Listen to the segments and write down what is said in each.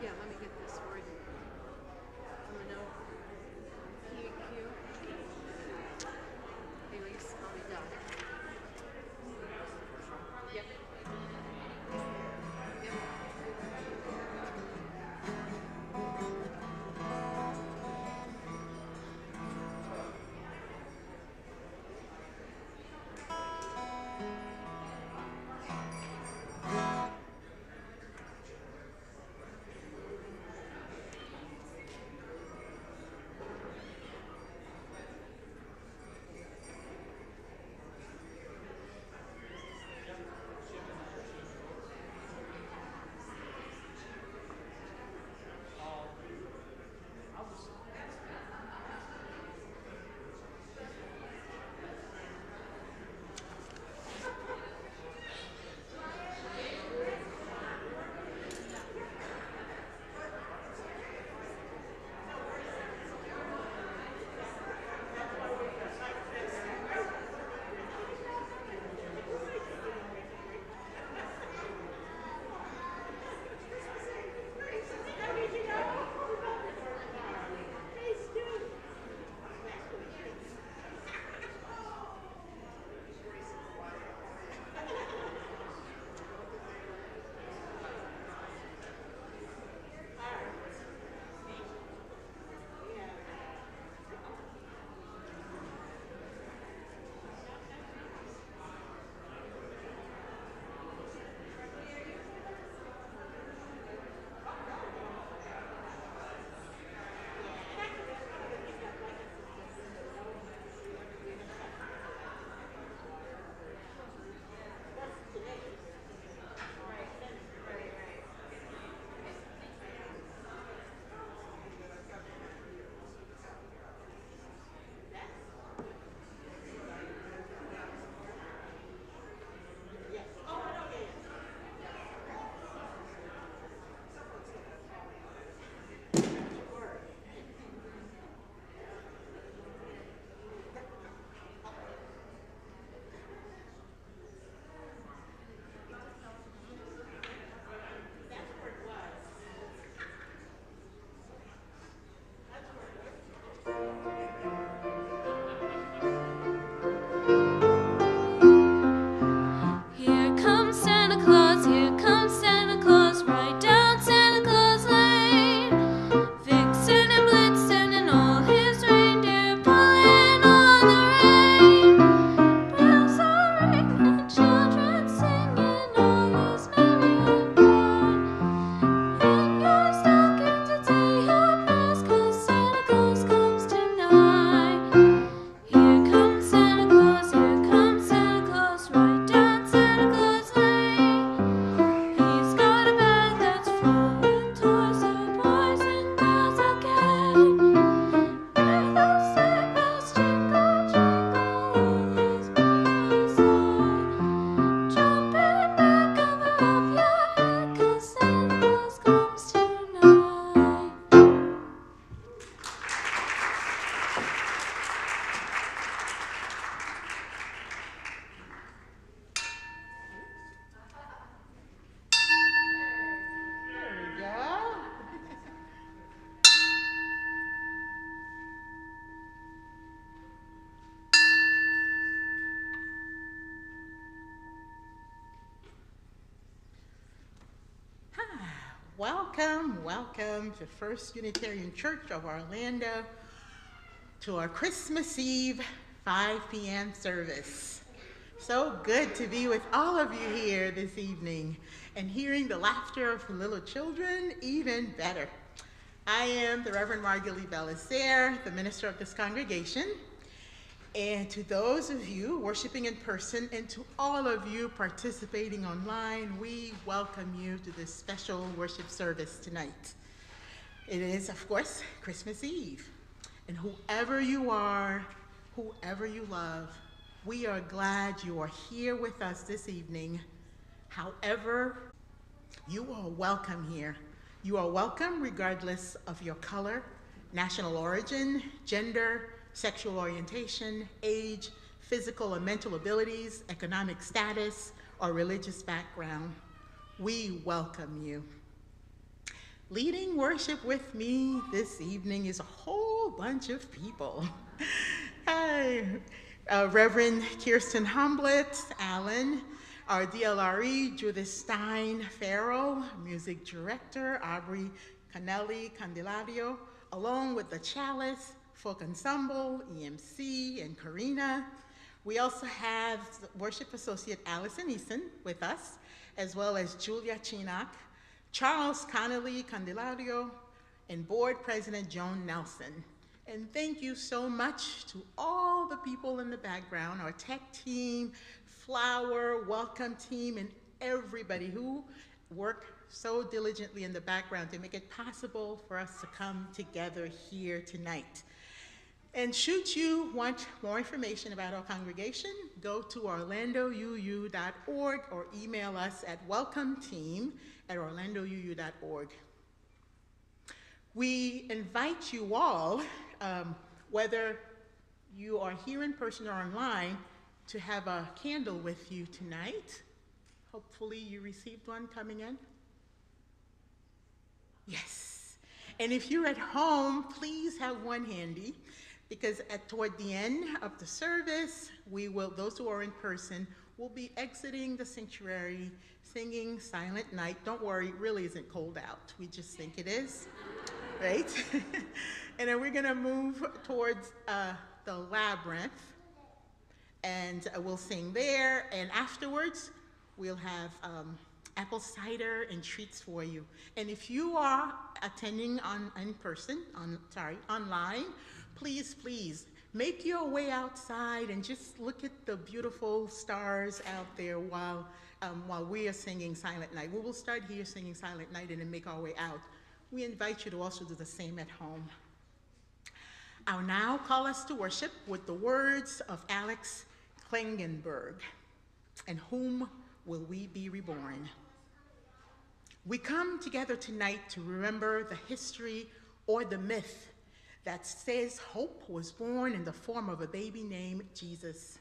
Yeah, let me get this for you. I'm gonna Haley's, I'll be done. Yep. Here comes Santa Claus, right down Santa Claus Lane. Vixen and Blitzen and all his reindeer pulling on the rein. Bells are ringing, children singing, all is merry and bright. Hang your stockings and say your prayers, 'cause Santa Claus comes tonight. Here comes Santa Claus, right down Santa Claus Lane. He's got a bag that's full with toys, so boys and girls are gay. Hear those sleigh bells jingle, jingle, all is merry outside. Jump in the cover of your head, 'cause Santa Claus comes tonight. There we go. Welcome to First Unitarian Church of Orlando to our Christmas Eve 5 p.m. service. So good to be with all of you here this evening, and hearing the laughter of the little children, even better. I am the Reverend Margalie Belizaire, the minister of this congregation. And to those of you worshiping in person and to all of you participating online, we welcome you to this special worship service tonight. It is, of course, Christmas Eve. And whoever you are, whoever you love, we are glad you are here with us this evening. However, you are welcome here. You are welcome regardless of your color, national origin, gender, sexual orientation, age, physical or mental abilities, economic status, or religious background. We welcome you. Leading worship with me this evening is a whole bunch of people. Hi, Reverend Kirsten Humblett, Allen, our DLRE, Judith Stein Farrell, music director, Aubrey Canelli Candelario, along with the Chalice, Folk Ensemble, EMC, and Karina. We also have worship associate Allison Eason with us, as well as Julia Chinock, Charles Connolly Candelario, and board president Joan Nelson. And thank you so much to all the people in the background, our tech team, flower, welcome team, and everybody who worked so diligently in the background to make it possible for us to come together here tonight. And should you want more information about our congregation, go to orlandouu.org or email us at welcometeam@orlandouu.org. We invite you all, whether you are here in person or online, to have a candle with you tonight. Hopefully you received one coming in. Yes. And if you're at home, please have one handy, because toward the end of the service, those who are in person, will be exiting the sanctuary singing Silent Night. Don't worry, it really isn't cold out. We just think it is, right? And then we're gonna move towards the labyrinth, and we'll sing there, and afterwards, we'll have apple cider and treats for you. And if you are attending online, please make your way outside and just look at the beautiful stars out there while we are singing Silent Night. We will start here singing Silent Night and then make our way out. We invite you to also do the same at home. I'll now call us to worship with the words of Alex Klingenberg, "In whom will we be reborn?" We come together tonight to remember the history or the myth that says hope was born in the form of a baby named Jesus.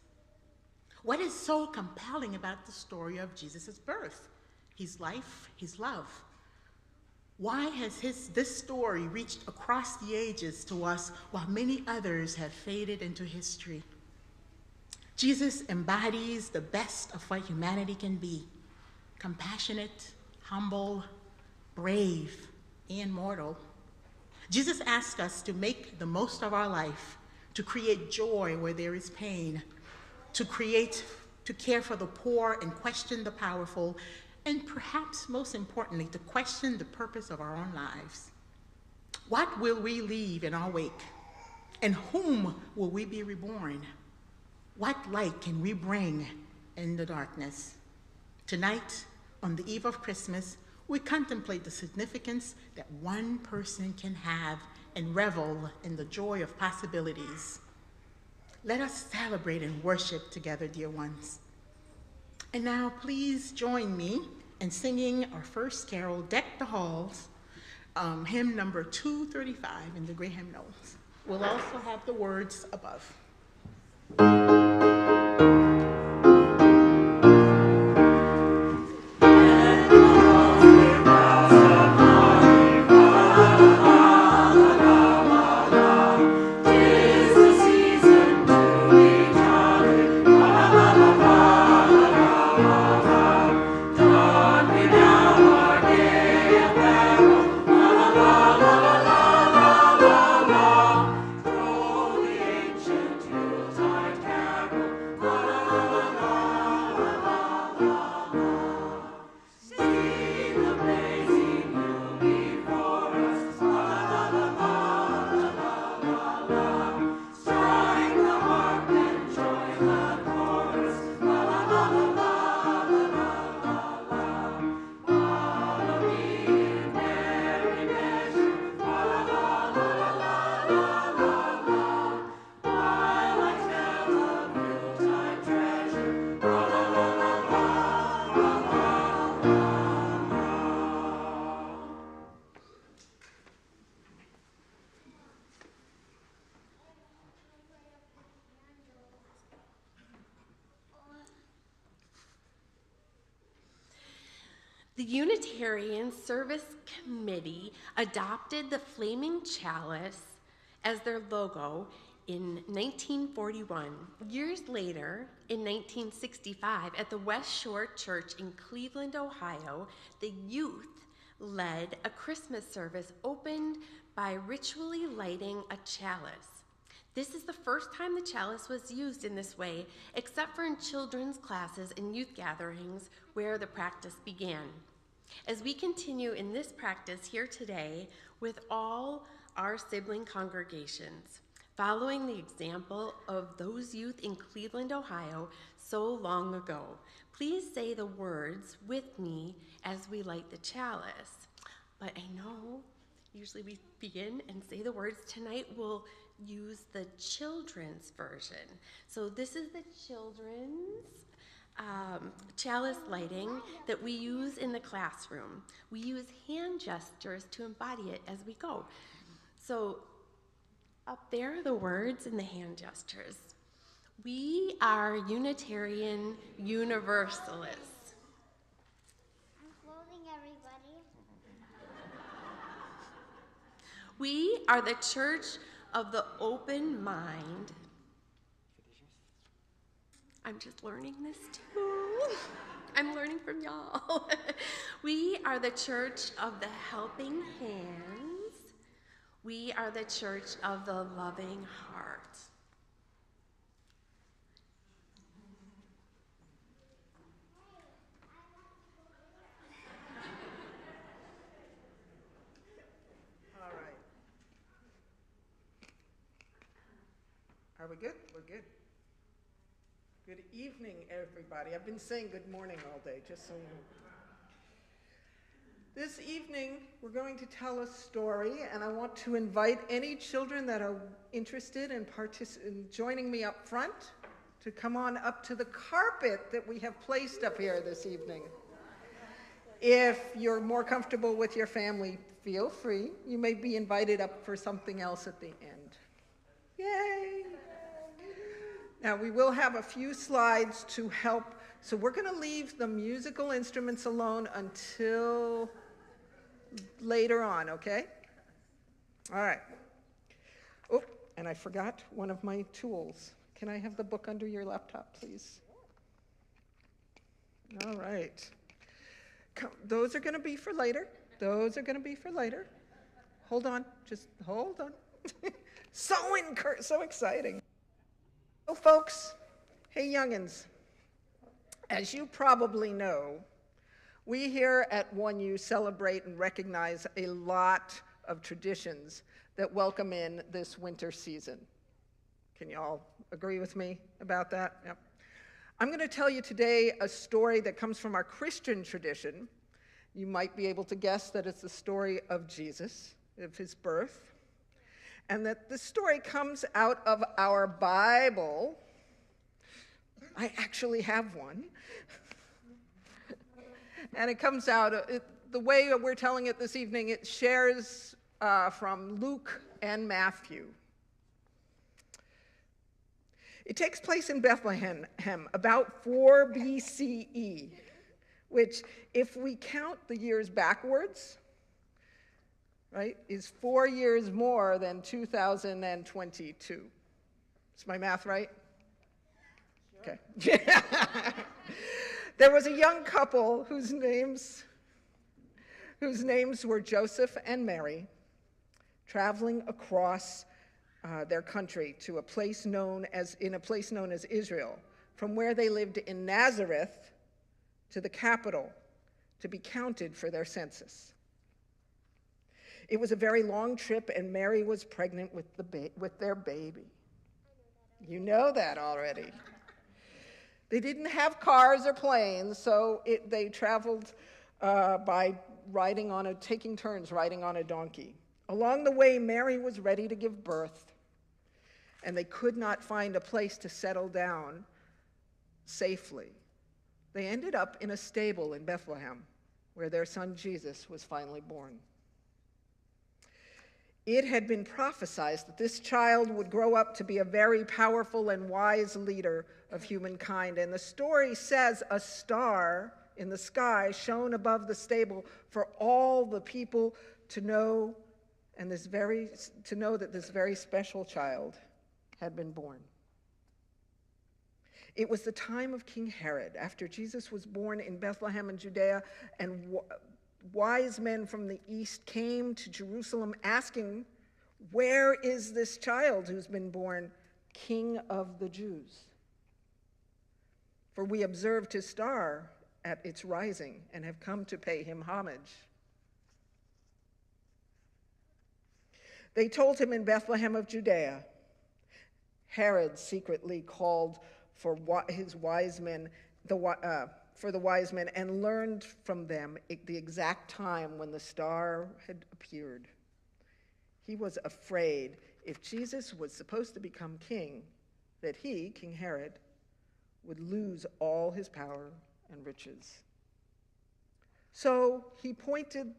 What is so compelling about the story of Jesus' birth, his life, his love? Why has this story reached across the ages to us while many others have faded into history? Jesus embodies the best of what humanity can be: compassionate, humble, brave, and mortal. Jesus asks us to make the most of our life, to create joy where there is pain, to care for the poor and question the powerful, and perhaps most importantly, to question the purpose of our own lives. What will we leave in our wake? And whom will we be reborn? What light can we bring in the darkness? Tonight, on the eve of Christmas, we contemplate the significance that one person can have and revel in the joy of possibilities. Let us celebrate and worship together, dear ones. And now please join me in singing our first carol, "Deck the Halls," hymn number 235 in the Gray Hymnals. We'll also have the words above. Ancient The Unitarian Service Committee adopted the flaming chalice as their logo in 1941. Years later, in 1965, at the West Shore Church in Cleveland, Ohio, the youth led a Christmas service opened by ritually lighting a chalice. This is the first time the chalice was used in this way, except for in children's classes and youth gatherings where the practice began. As we continue in this practice here today with all our sibling congregations, following the example of those youth in Cleveland, Ohio, so long ago, please say the words with me as we light the chalice. But I know usually we begin and say the words. Tonight we'll use the children's version. So this is the children's chalice lighting that we use in the classroom. We use hand gestures to embody it as we go. So up there are the words and the hand gestures. We are Unitarian Universalists. I'm floating, everybody. We are the Church of the Open Mind. I'm just learning this too. I'm learning from y'all. We are the Church of the Helping Hands. We are the Church of the Loving Heart. All right. Are we good? We're good. Good evening, everybody. I've been saying good morning all day, just so you know. This evening, we're going to tell a story, and I want to invite any children that are interested in joining me up front to come on up to the carpet that we have placed up here this evening. If you're more comfortable with your family, feel free. You may be invited up for something else at the end. Yay! Now, we will have a few slides to help. So we're going to leave the musical instruments alone until later on, okay? All right. Oh, and I forgot one of my tools. Can I have the book under your laptop, please? All right. Those are going to be for later. Those are going to be for later. Hold on. Just hold on. So exciting. So folks, hey youngins, as you probably know, we here at 1U celebrate and recognize a lot of traditions that welcome in this winter season. Can you all agree with me about that? Yep. I'm going to tell you today a story that comes from our Christian tradition. You might be able to guess that it's the story of Jesus, of his birth, and that the story comes out of our Bible. I actually have one. And it comes out, the way we're telling it this evening, it shares from Luke and Matthew. It takes place in Bethlehem about 4 BCE, which, if we count the years backwards, right, is 4 years more than 2022. Is my math right? Okay. There was a young couple whose names were Joseph and Mary, traveling across their country to a place known as Israel, from where they lived in Nazareth to the capital to be counted for their census. It was a very long trip, and Mary was pregnant with their baby. You know that already. They didn't have cars or planes, so they traveled by taking turns riding on a donkey. Along the way, Mary was ready to give birth, and they could not find a place to settle down safely. They ended up in a stable in Bethlehem, where their son Jesus was finally born. It had been prophesied that this child would grow up to be a very powerful and wise leader of humankind. And the story says a star in the sky shone above the stable for all the people to know, and to know that this very special child had been born. It was the time of King Herod, after Jesus was born in Bethlehem in Judea, and wise men from the east came to Jerusalem asking, "Where is this child who's been born King of the Jews? For we observed his star at its rising and have come to pay him homage." They told him in Bethlehem of Judea. Herod secretly called for his wise men, for the wise men, and learned from them the exact time when the star had appeared. He was afraid, if Jesus was supposed to become king, that he, King Herod, would lose all his power and riches. So he pointed.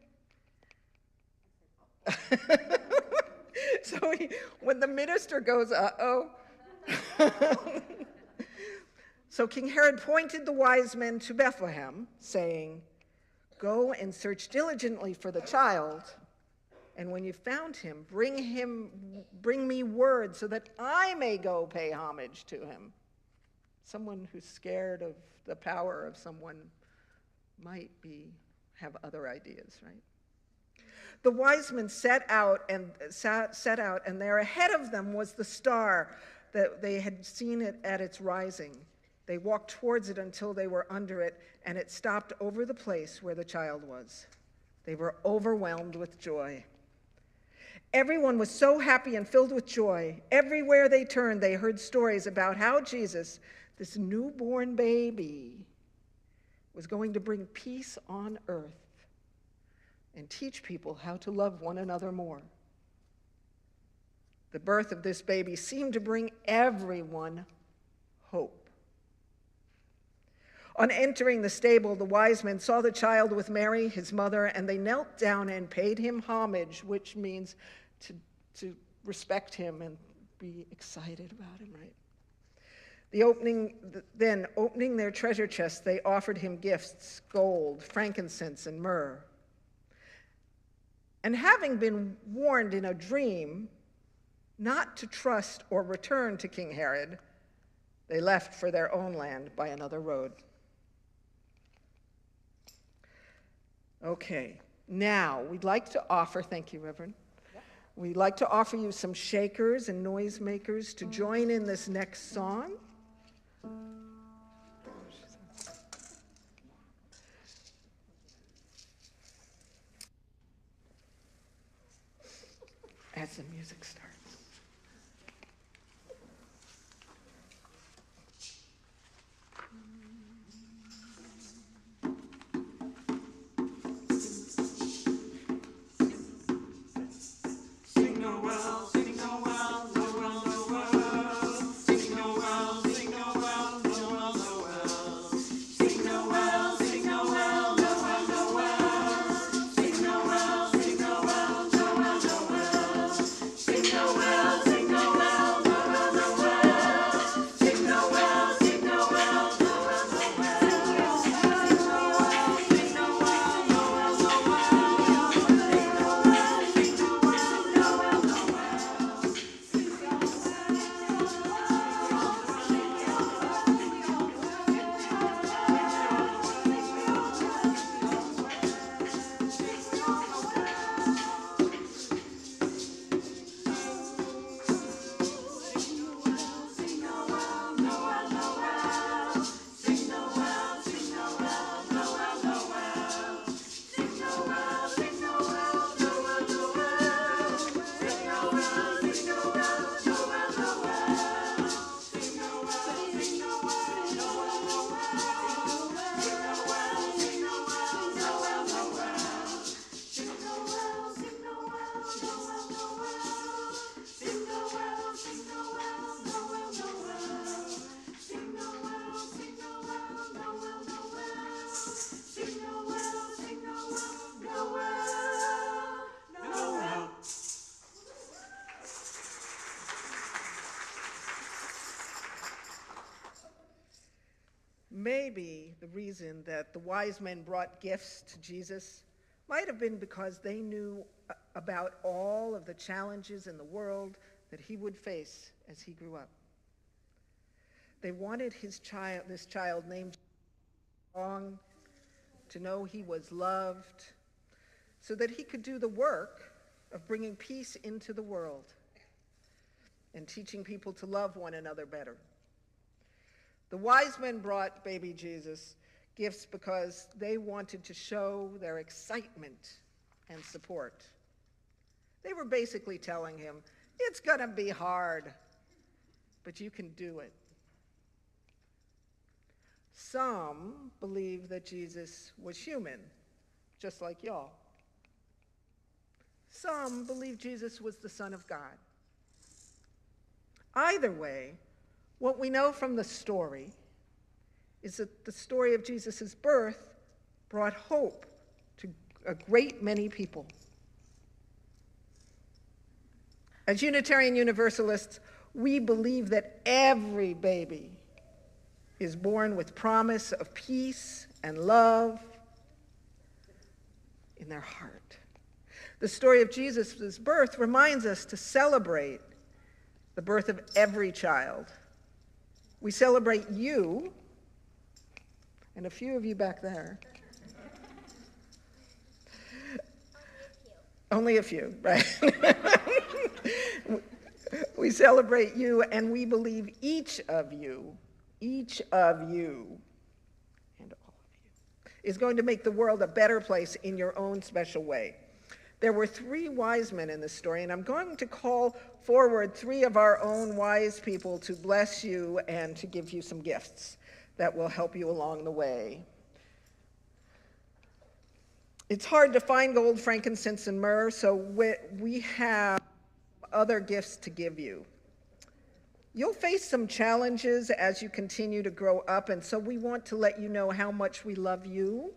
When the minister goes, uh-oh. So King Herod pointed the wise men to Bethlehem, saying, "Go and search diligently for the child, and when you found him, bring me word so that I may go pay homage to him." Someone who's scared of the power of someone might have other ideas, right? The wise men set out, and there ahead of them was the star that they had seen it at its rising. They walked towards it until they were under it, and it stopped over the place where the child was. They were overwhelmed with joy. Everyone was so happy and filled with joy. Everywhere they turned, they heard stories about how Jesus, this newborn baby, was going to bring peace on earth and teach people how to love one another more. The birth of this baby seemed to bring everyone hope. On entering the stable, the wise men saw the child with Mary, his mother, and they knelt down and paid him homage, which means to respect him and be excited about him, right? Then, opening their treasure chests, they offered him gifts, gold, frankincense, and myrrh. And having been warned in a dream not to trust or return to King Herod, they left for their own land by another road. Okay, now we'd like to offer, thank you, Reverend. We'd like to offer you some shakers and noisemakers to join in this next song. As the music starts. Sing maybe the reason that the wise men brought gifts to Jesus might have been because they knew about all of the challenges in the world that he would face as he grew up. They wanted this child named strong, to know he was loved, so that he could do the work of bringing peace into the world and teaching people to love one another better. The wise men brought baby Jesus gifts because they wanted to show their excitement and support. They were basically telling him, it's gonna be hard, but you can do it. Some believe that Jesus was human, just like y'all. Some believe Jesus was the Son of God. Either way, what we know from the story is that the story of Jesus' birth brought hope to a great many people. As Unitarian Universalists, we believe that every baby is born with promise of peace and love in their heart. The story of Jesus' birth reminds us to celebrate the birth of every child. We celebrate you, and a few of you back there. Only a few, right? We celebrate you, and we believe each of you, and all of you, is going to make the world a better place in your own special way. There were 3 wise men in this story, and I'm going to call forward 3 of our own wise people to bless you and to give you some gifts that will help you along the way. It's hard to find gold, frankincense, and myrrh, so we have other gifts to give you. You'll face some challenges as you continue to grow up, and so we want to let you know how much we love you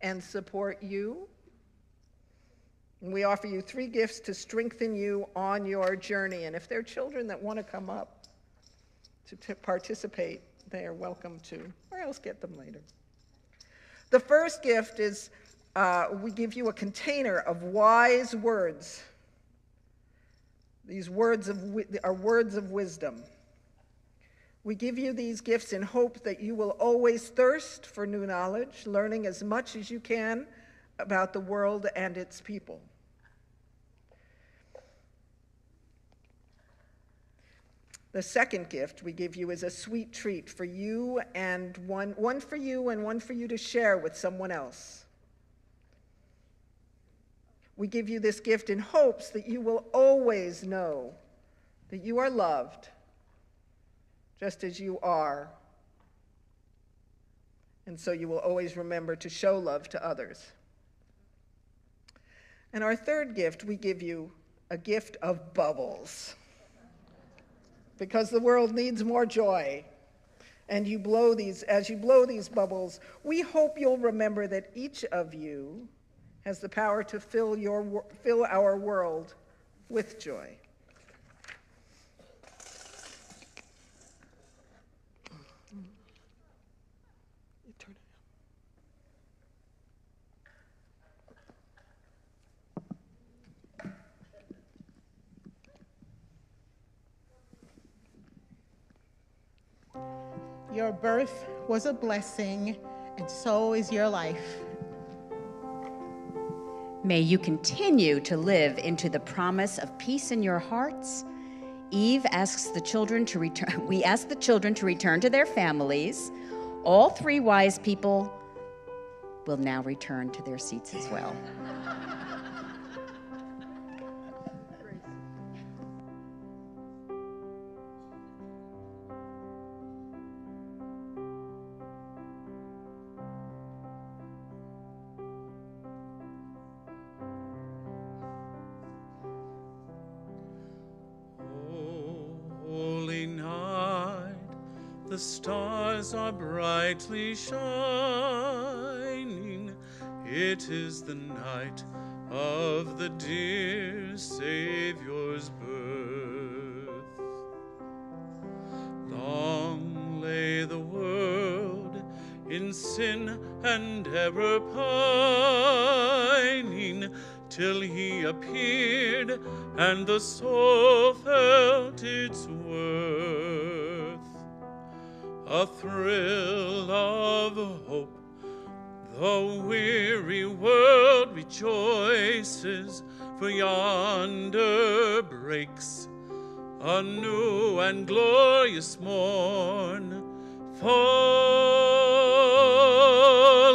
and support you. And we offer you 3 gifts to strengthen you on your journey. And if there are children that want to come up to participate, they are welcome to, or else get them later. The first gift is we give you a container of wise words. These words are words of wisdom. We give you these gifts in hope that you will always thirst for new knowledge, learning as much as you can about the world and its people. The second gift we give you is a sweet treat for you, and one for you and one for you to share with someone else. We give you this gift in hopes that you will always know that you are loved just as you are. And so you will always remember to show love to others. And our third gift, we give you a gift of bubbles. Because the world needs more joy. And as you blow these bubbles, we hope you'll remember that each of you has the power to fill our world with joy. Your birth was a blessing, and so is your life. May you continue to live into the promise of peace in your hearts. Eve asks the children to return. We ask the children to return to their families. All 3 wise people will now return to their seats as well. The stars are brightly shining. It is the night of the dear Savior's birth. Long lay the world sin and ever pining, till he appeared and the soul felt its worth. A thrill of hope, the weary world rejoices, for yonder breaks a new and glorious morn. Fall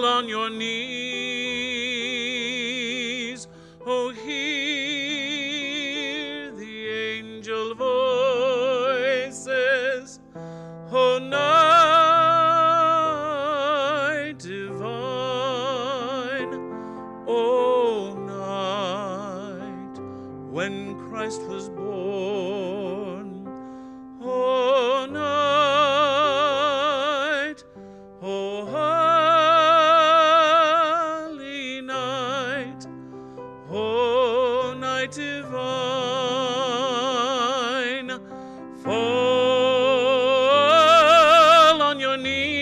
on your knees, oh, hear the angel voices, oh, night divine, oh, night when Christ was born, oh, night, oh, holy night, oh, night divine, fall on your knees,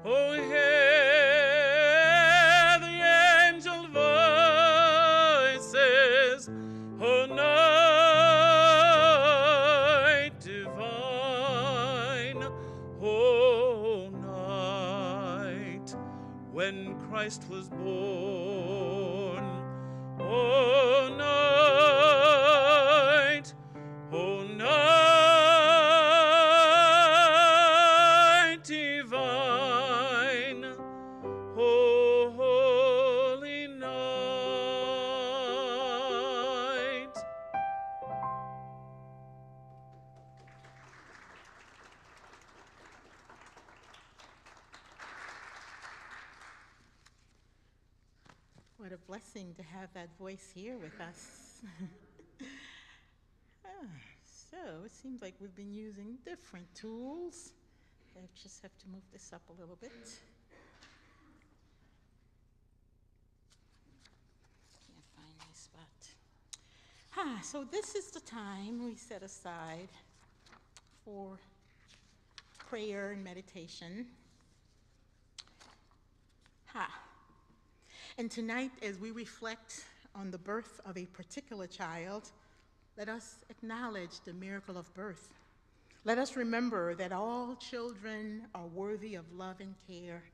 oh, hear the angel voices, oh, night divine, oh, night when Christ was born, oh, night, oh, night divine, oh, holy night. What a blessing to have that voice here with us. So it seems like we've been using different tools. I just have to move this up a little bit. Can't find my spot. So this is the time we set aside for prayer and meditation. And tonight, as we reflect on the birth of a particular child, let us acknowledge the miracle of birth. Let us remember that all children are worthy of love and care.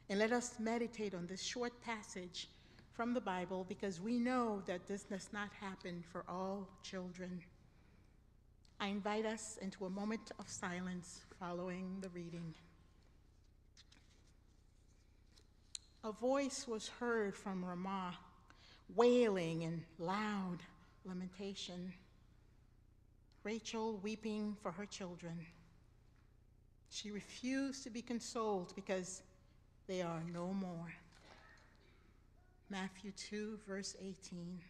And let us meditate on this short passage from the Bible, because we know that this does not happen for all children. I invite us into a moment of silence following the reading. A voice was heard from Ramah, wailing in loud lamentation. Rachel weeping for her children. She refused to be consoled because they are no more. Matthew 2, verse 18.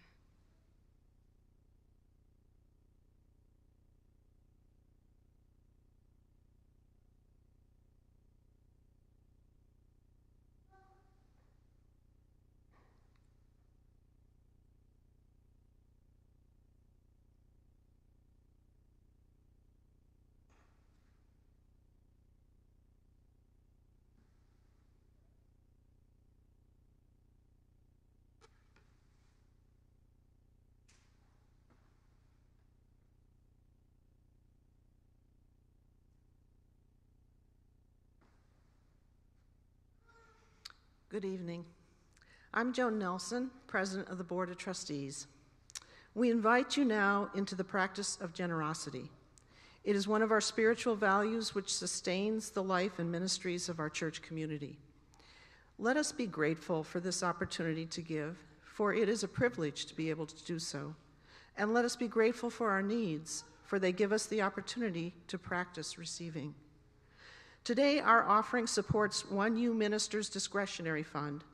Good evening. I'm Joan Nelson, President of the Board of Trustees. We invite you now into the practice of generosity. It is one of our spiritual values which sustains the life and ministries of our church community. Let us be grateful for this opportunity to give, for it is a privilege to be able to do so. And let us be grateful for our needs, for they give us the opportunity to practice receiving. Today, our offering supports 1U Ministers Discretionary Fund.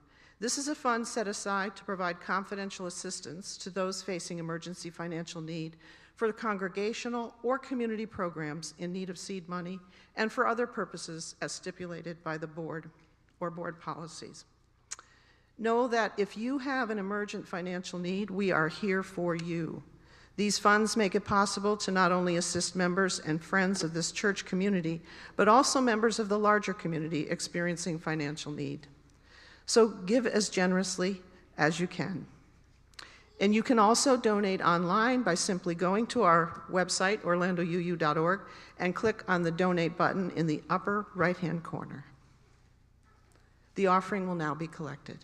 This is a fund set aside to provide confidential assistance to those facing emergency financial need for the congregational or community programs in need of seed money and for other purposes as stipulated by the board or board policies. Know that if you have an emergent financial need, we are here for you. These funds make it possible to not only assist members and friends of this church community, but also members of the larger community experiencing financial need. So give as generously as you can. And you can also donate online by simply going to our website, orlandouu.org, and click on the donate button in the upper right-hand corner. The offering will now be collected.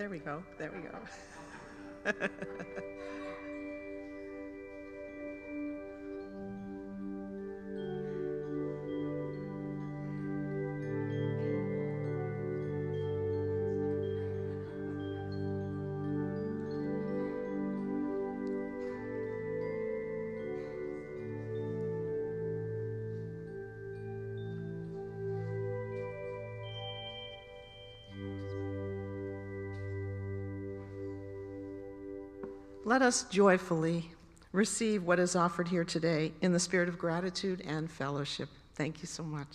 There we go, there we go. Let us joyfully receive what is offered here today in the spirit of gratitude and fellowship. Thank you so much.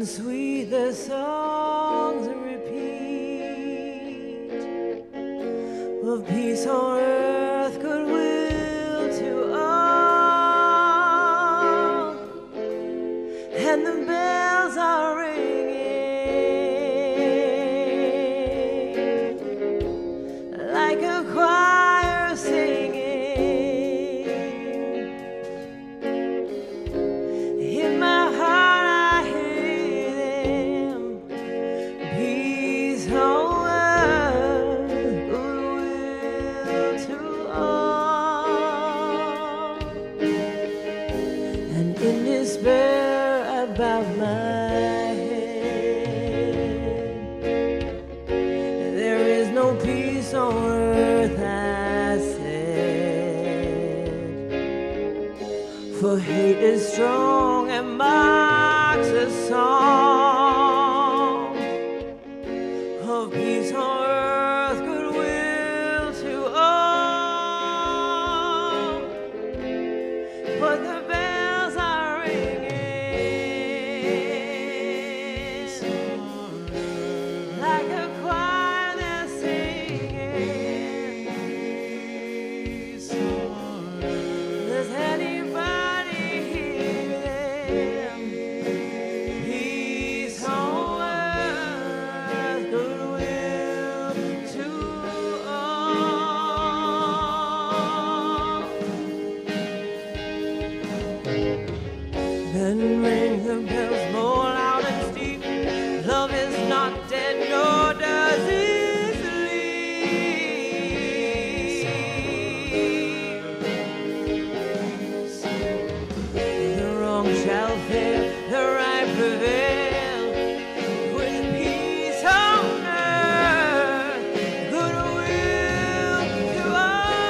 and sweet the songs repeat of peace on earth, goodwill to all, and the bells are ringing. For hate is strong and mocks a song of peace on earth, goodwill to all. But the bells are ringing like a choir they're singing. Does anybody hear them? Peace on earth, goodwill to all. Then ring the bells more loud and steep. Love is not dead, nor does it sleep. The wrong shall fail, the right prevail. With peace on earth, goodwill to all.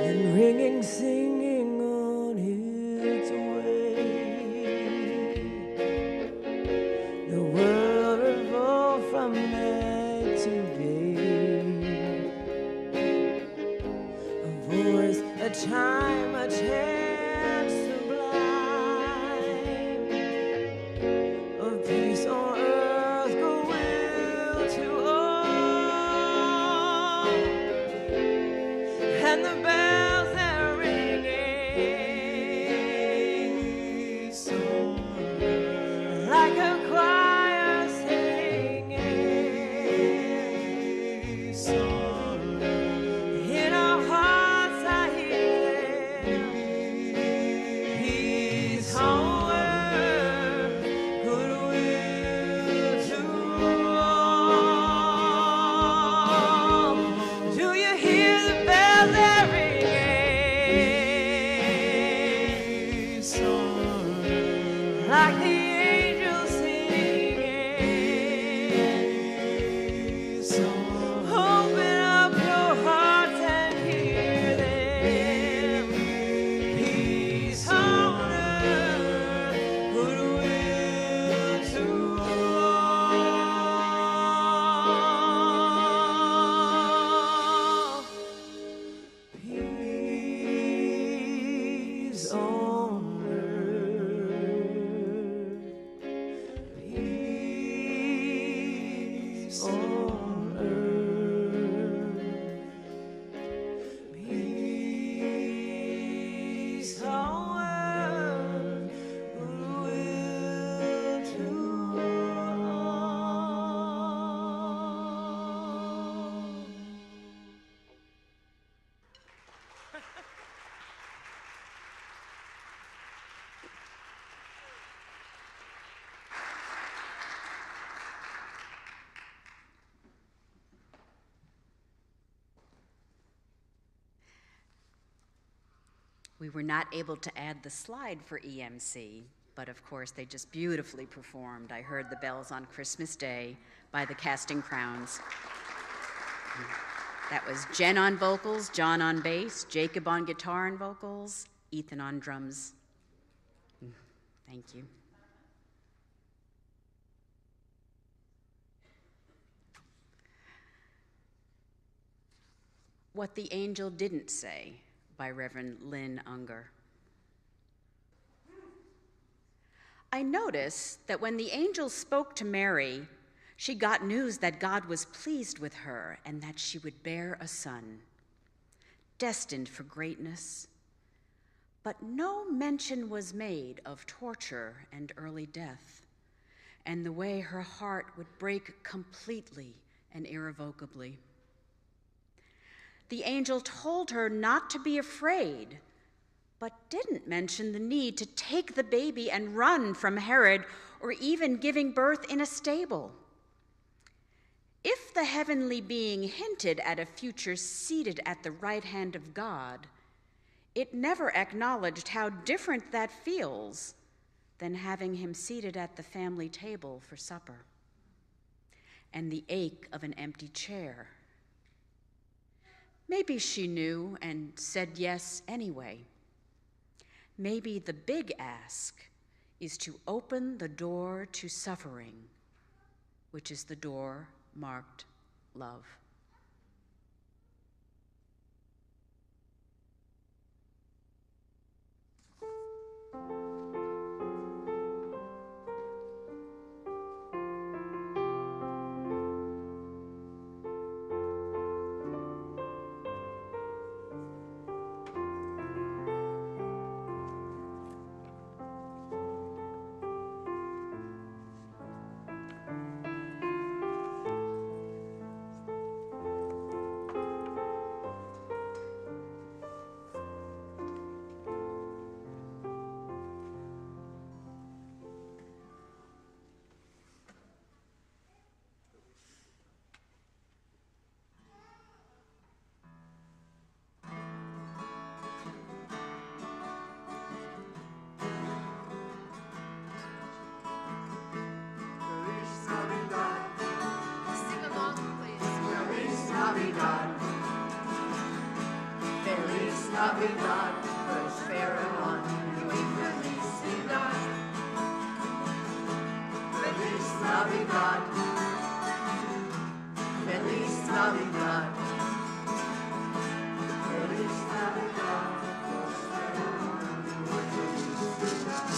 And ringing, singing on its way. The world revolved from night to day. A voice, a chime, a chant sublime of peace on earth, goodwill to all. And the bells they're ringing like a choir singing. In our hearts I hear them. Peace on earth, goodwill to all. Do you hear the bells they're ringing? Like the angels singing. Open up your hearts and hear them. Peace on earth, goodwill to all. Peace on earth. Peace on earth. Peace on earth, goodwill to all. We were not able to add the slide for EMC, but of course they just beautifully performed. I heard the bells on Christmas Day by the Casting Crowns. That was Jen on vocals, John on bass, Jacob on guitar and vocals, Ethan on drums. Thank you. What the Angel Didn't Say by Reverend Lynn Unger. I noticed that when the angel spoke to Mary, she got news that God was pleased with her and that she would bear a son, destined for greatness. But no mention was made of torture and early death, and the way her heart would break completely and irrevocably. The angel told her not to be afraid, but didn't mention the need to take the baby and run from Herod or even giving birth in a stable. If the heavenly being hinted at a future seated at the right hand of God, it never acknowledged how different that feels than having him seated at the family table for supper, and the ache of an empty chair. Maybe she knew and said yes anyway. Maybe the big ask is to open the door to suffering, which is the door marked love. Sing along, please. Feliz Navidad. Feliz Navidad. Prospero año y felicidad. Feliz Navidad. Feliz Navidad. Feliz Navidad. Prospero año y felicidad.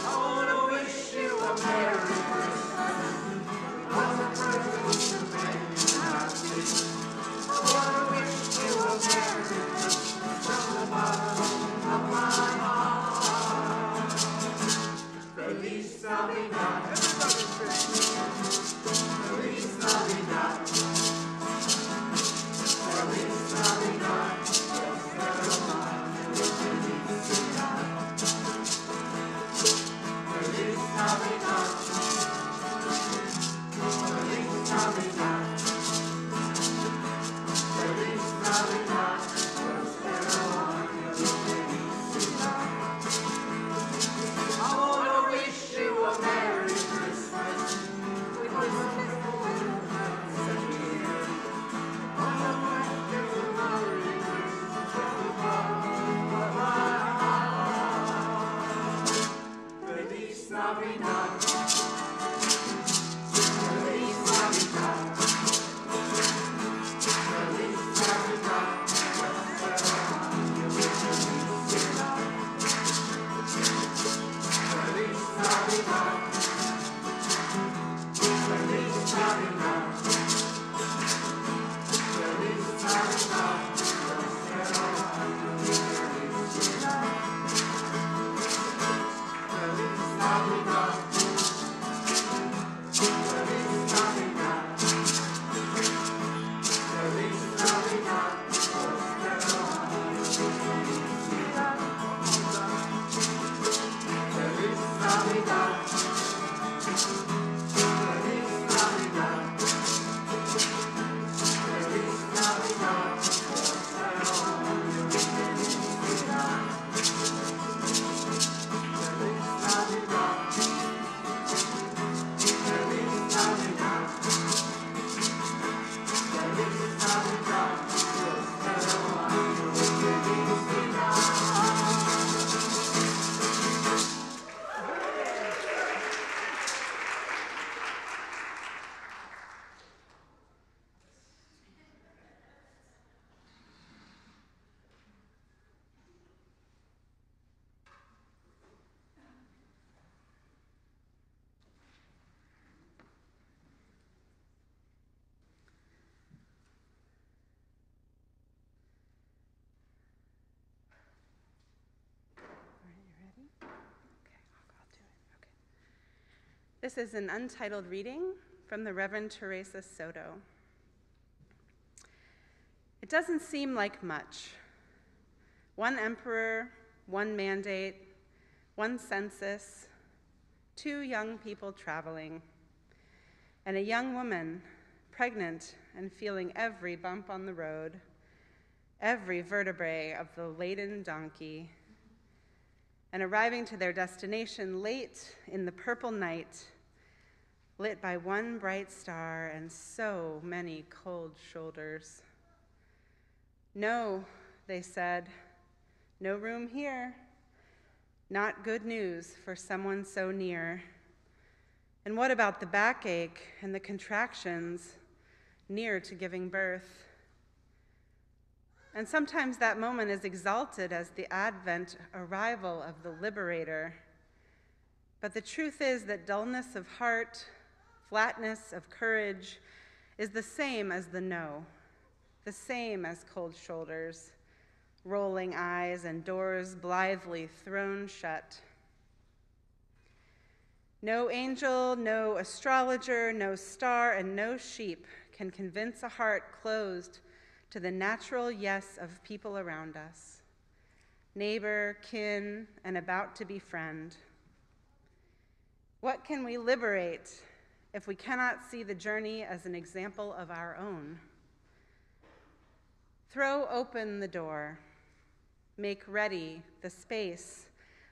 I want to wish you a Merry Christmas. All the presents you made me happy. I want to wish you a Merry Christmas from the bottom of my heart. Feliz Navidad. Feliz Navidad. Feliz Navidad. Prospero año y felicidad. Feliz Navidad. Feliz Navidad. Feliz Navidad. Prospero año y felicidad. I want to wish you a Merry Christmas. With Christmas and cheer. I want to wish you a Merry Christmas from the bottom of my heart. Feliz Navidad. Feliz Navidad. Feliz Navidad. Prospero año y felicidad. Feliz Navidad. Feliz Navidad. Feliz Navidad. Prospero año y felicidad. Feliz Navidad. Feliz Navidad. Feliz Navidad. Prospero año y felicidad. Feliz Navidad. Feliz Navidad. Feliz Navidad. Prospero año y felicidad. Feliz Navidad. Feliz Navidad. Feliz Navidad. Prospero año y felicidad. This is an untitled reading from the Reverend Teresa Soto. It doesn't seem like much. One emperor, one mandate, one census, 2 young people traveling, and a young woman, pregnant and feeling every bump on the road, every vertebrae of the laden donkey, and arriving to their destination late in the purple night, lit by one bright star and so many cold shoulders. No, they said, no room here. Not good news for someone so near. And what about the backache and the contractions near to giving birth? And sometimes that moment is exalted as the advent arrival of the liberator. But the truth is that dullness of heart, flatness of courage is the same as the no, the same as cold shoulders, rolling eyes, and doors blithely thrown shut. No angel, no astrologer, no star, and no sheep can convince a heart closed to the natural yes of people around us, neighbor, kin, and about to be friend. What can we liberate if we cannot see the journey as an example of our own? Throw open the door. Make ready the space.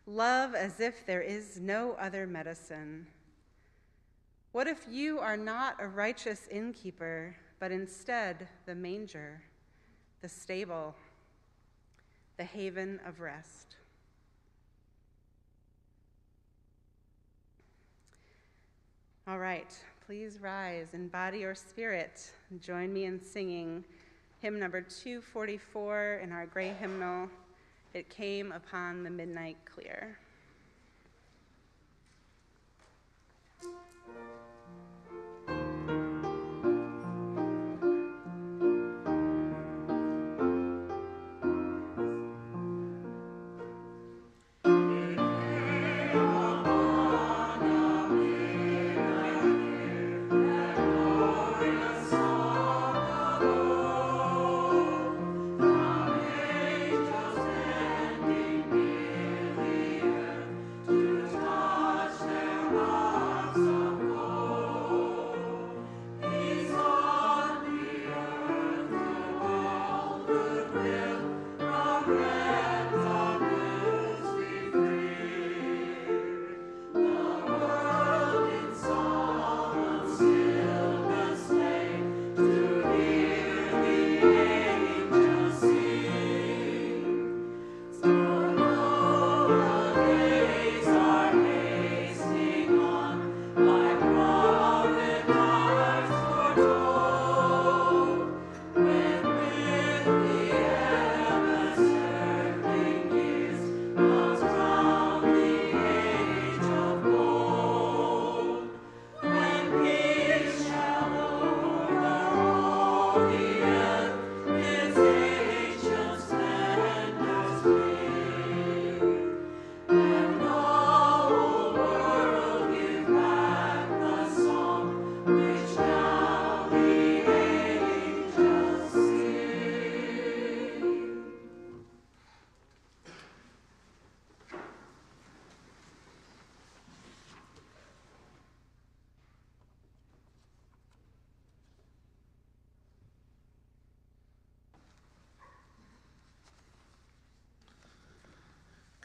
Love as if there is no other medicine. What if you are not a righteous innkeeper, but instead the manger, the stable, the haven of rest? All right, please rise in body or spirit and join me in singing hymn number 244 in our gray hymnal, It Came Upon the Midnight Clear.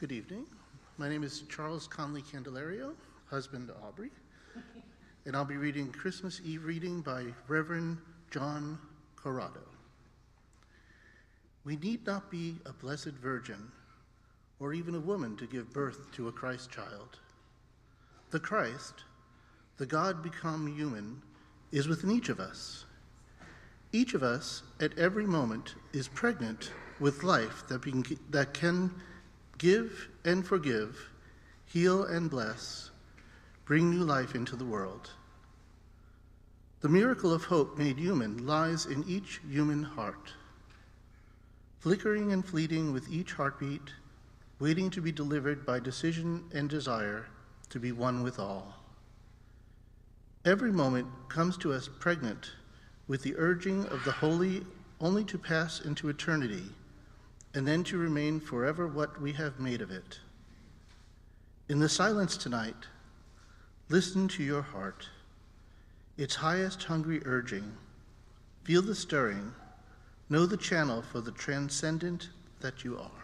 Good evening. My name is Charles Conley Candelario, husband to Aubrey, and I'll be reading Christmas Eve reading by Reverend John Corrado. We need not be a blessed virgin or even a woman to give birth to a Christ child. The Christ, the God become human, is within each of us. Each of us at every moment is pregnant with life that can give and forgive, heal and bless, bring new life into the world. The miracle of hope made human lies in each human heart, flickering and fleeting with each heartbeat, waiting to be delivered by decision and desire to be one with all. Every moment comes to us pregnant with the urging of the holy only to pass into eternity, and then to remain forever what we have made of it. In the silence tonight, listen to your heart, its highest hungry urging. Feel the stirring, know the channel for the transcendent that you are.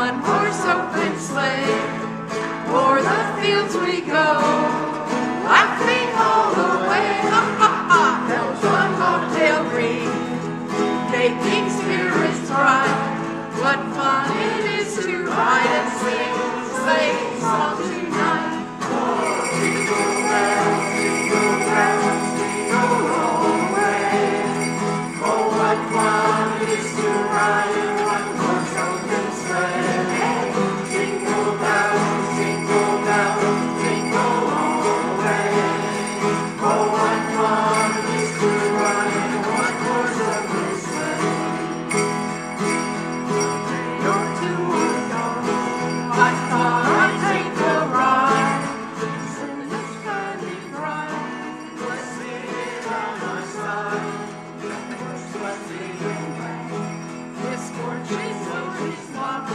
one horse open sleigh. O'er the fields we go, laughing all the way. Ha ha ha! Bells on bobtail ring, making spirits bright. What fun it is to ride and sing sleighing song tonight. Jingle bells, jingle bells, jingle all the way. Oh, what fun it is to ride in one horse open sleigh. Jingle bells, jingle all the way. Oh, what fun it is to ride in one horse open sleigh. Or two ago, I thought I'd take a ride. Sun is shining bright, blessing it on my side. Misfortune was his luck.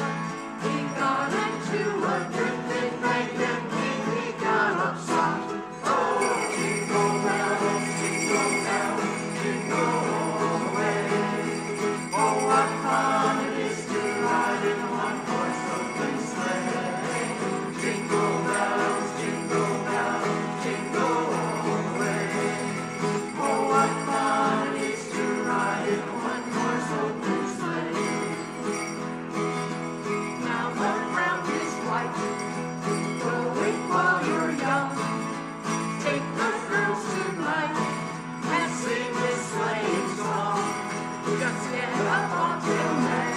He got into a drifting bank and he got upset. Oh, jingle bells, jingle all the way. Oh, what fun it is to ride in one horse open sleigh. Jingle bells, jingle all the way. Oh, what fun it is to ride in one horse open sleigh. Now the ground is white, go wait while you're young. Take the girls tonight and sing this sleighing song. Just get up onto May,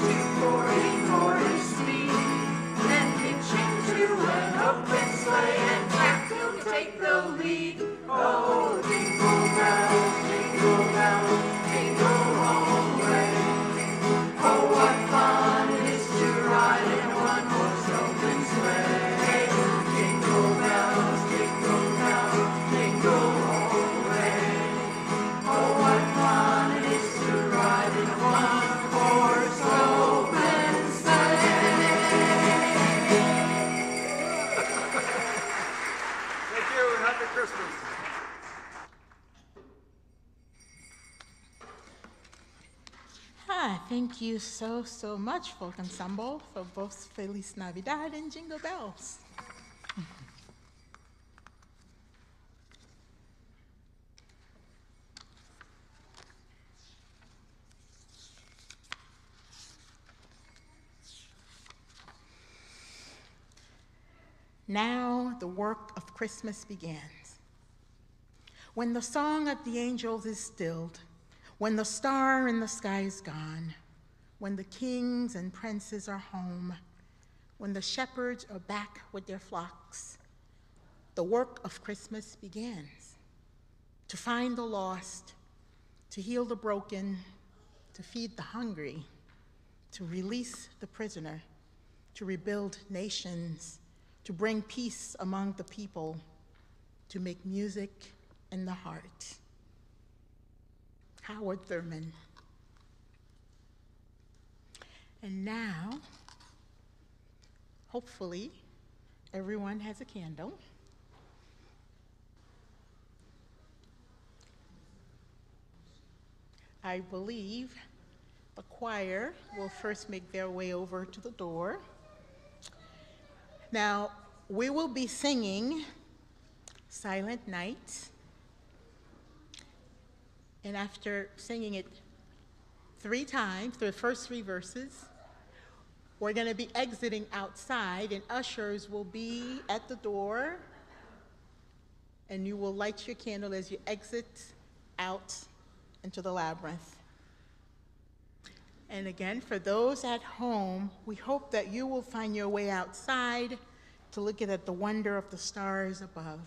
240 speed, and hitch into an open sleigh, and Jack will take the lead. Oh, jingle bells, jingle all the way. Oh, what fun it is to ride in one horse open sleigh. Jingle bells, jingle all the way. Oh, what fun it is to ride in one horse open sleigh. Thank you, and happy Christmas. Thank you so much, Folk Ensemble, for both Feliz Navidad and Jingle Bells. Now the work of Christmas begins. When the song of the angels is stilled, when the star in the sky is gone, when the kings and princes are home, when the shepherds are back with their flocks, the work of Christmas begins. To find the lost, to heal the broken, to feed the hungry, to release the prisoner, to rebuild nations, to bring peace among the people, to make music in the heart. Howard Thurman. And now, hopefully, everyone has a candle. I believe the choir will first make their way over to the door. Now, we will be singing Silent Night. And after singing it 3 times, the first 3 verses, we're going to be exiting outside, and ushers will be at the door, and you will light your candle as you exit out into the labyrinth. And again, for those at home, we hope that you will find your way outside to look at the wonder of the stars above.